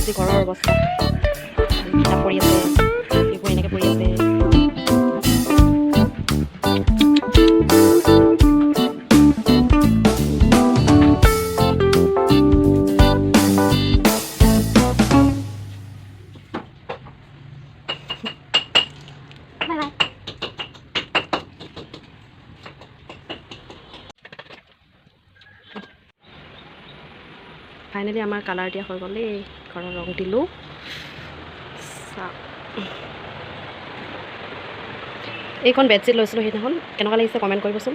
আজি ঘৰৰ অৱস্থা কিতাপ পঢ়ি আছে এইবোৰ এনেকৈ পঢ়ি আছে ফাইনেলি আমাৰ কালাৰ দিয়া হৈ গ'ল দেই ঘৰৰ ৰং দিলোঁ এইখন বেডশ্বীট লৈছিলোঁ সেইদিনাখন কেনেকুৱা লাগিছে কমেণ্ট কৰিবচোন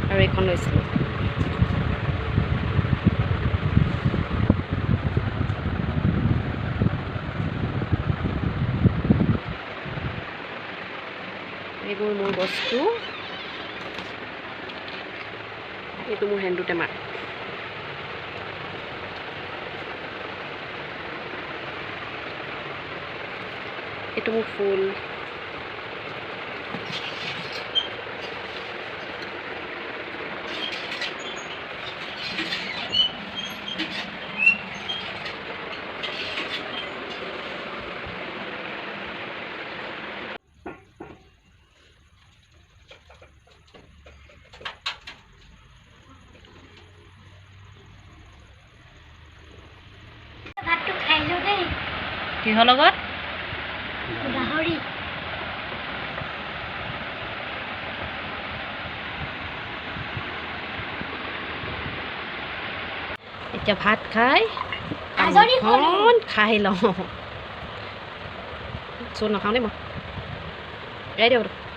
আৰু এইখন লৈছিলোঁ এইবোৰ মোৰ বস্তু এইটো মোৰ হেণ্ডু টেমা এইটো মোৰ ফুল কিহৰ লগত গাহৰি এতিয়া ভাত খাই তামোলখন খাই লওঁ চোন নাখাওঁ দেই মই এৰাই দিয়ক